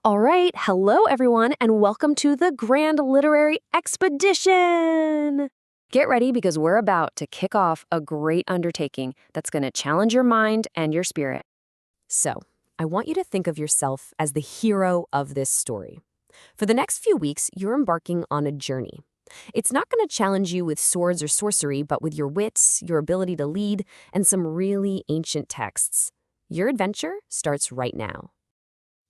All right, hello everyone, and welcome to the Grand Literary Expedition! Get ready because we're about to kick off a great undertaking that's going to challenge your mind and your spirit. So, I want you to think of yourself as the hero of this story. For the next few weeks, you're embarking on a journey. It's not going to challenge you with swords or sorcery, but with your wits, your ability to lead, and some really ancient texts. Your adventure starts right now.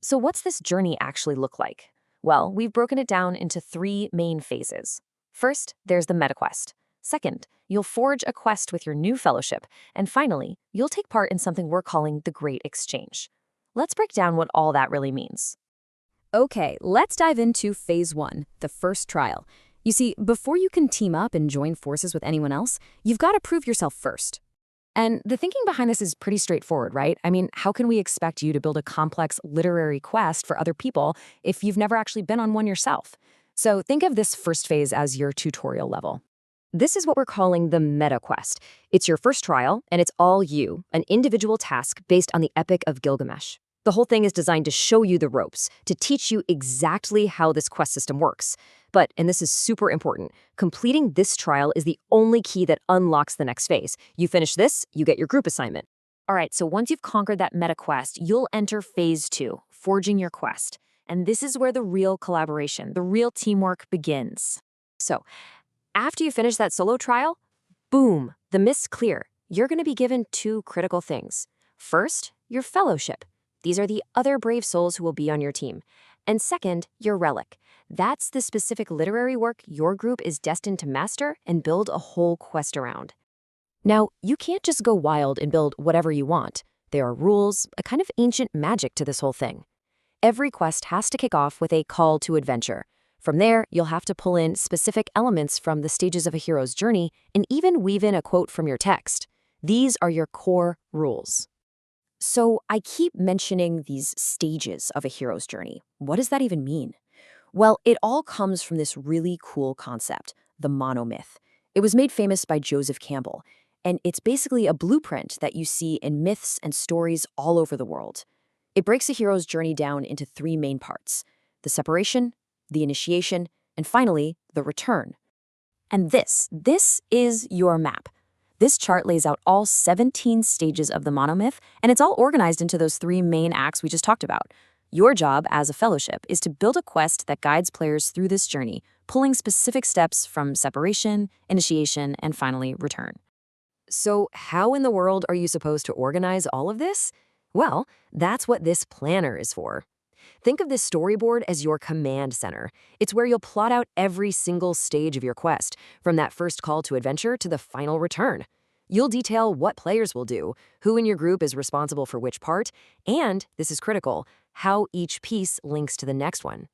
So what's this journey actually look like? Well, we've broken it down into three main phases. First, there's the MetaQuest. Second, you'll forge a quest with your new fellowship. And finally, you'll take part in something we're calling the Great Exchange. Let's break down what all that really means. Okay, let's dive into Phase 1, the first trial. You see, before you can team up and join forces with anyone else, you've got to prove yourself first. And the thinking behind this is pretty straightforward, right? I mean, how can we expect you to build a complex literary quest for other people if you've never actually been on one yourself? So think of this first phase as your tutorial level. This is what we're calling the meta quest. It's your first trial, and it's all you, an individual task based on the Epic of Gilgamesh. The whole thing is designed to show you the ropes, to teach you exactly how this quest system works. But, and this is super important, completing this trial is the only key that unlocks the next phase. You finish this, you get your group assignment. All right, so once you've conquered that meta quest, you'll enter Phase 2, forging your quest. And this is where the real collaboration, the real teamwork begins. So, after you finish that solo trial, boom, the mist's clear. You're going to be given two critical things. First, your fellowship. These are the other brave souls who will be on your team. And second, your relic. That's the specific literary work your group is destined to master and build a whole quest around. Now, you can't just go wild and build whatever you want. There are rules, a kind of ancient magic to this whole thing. Every quest has to kick off with a call to adventure. From there, you'll have to pull in specific elements from the stages of a hero's journey and even weave in a quote from your text. These are your core rules. So I keep mentioning these stages of a hero's journey. What does that even mean? Well, it all comes from this really cool concept, the monomyth. It was made famous by Joseph Campbell, and it's basically a blueprint that you see in myths and stories all over the world. It breaks a hero's journey down into three main parts: the separation, the initiation, and finally, the return. And this is your map. This chart lays out all 17 stages of the monomyth, and it's all organized into those three main acts we just talked about. Your job as a fellowship is to build a quest that guides players through this journey, pulling specific steps from separation, initiation, and finally, return. So how in the world are you supposed to organize all of this? Well, that's what this planner is for. Think of this storyboard as your command center. It's where you'll plot out every single stage of your quest, from that first call to adventure to the final return. You'll detail what players will do, who in your group is responsible for which part, and, this is critical, how each piece links to the next one.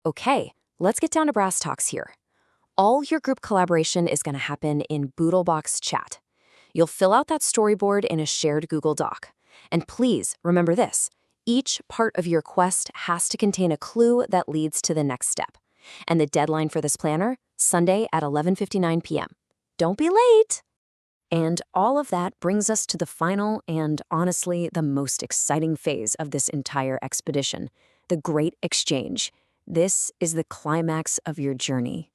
Okay, let's get down to brass tacks here. All your group collaboration is going to happen in Boodlebox chat. You'll fill out that storyboard in a shared Google Doc. And please remember this: each part of your quest has to contain a clue that leads to the next step. And the deadline for this planner, Sunday at 11:59 p.m. Don't be late! And all of that brings us to the final and, honestly, the most exciting phase of this entire expedition, the Great Exchange. This is the climax of your journey.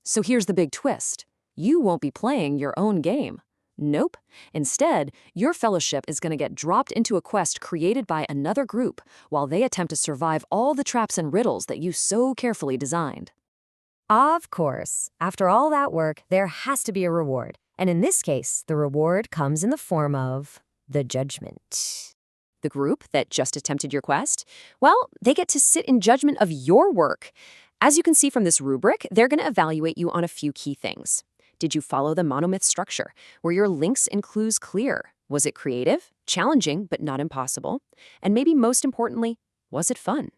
So here's the big twist. You won't be playing your own game. Nope. Instead, your fellowship is going to get dropped into a quest created by another group while they attempt to survive all the traps and riddles that you so carefully designed. Of course, after all that work, there has to be a reward. And in this case, the reward comes in the form of the judgment. The group that just attempted your quest, well, they get to sit in judgment of your work. As you can see from this rubric, they're going to evaluate you on a few key things. Did you follow the monomyth structure? Were your links and clues clear? Was it creative, challenging, but not impossible? And maybe most importantly, was it fun?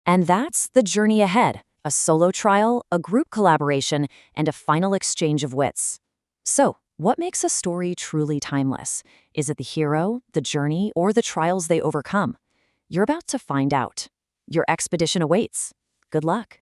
And that's the journey ahead: a solo trial, a group collaboration, and a final exchange of wits. So, what makes a story truly timeless? Is it the hero, the journey, or the trials they overcome? You're about to find out. Your expedition awaits. Good luck.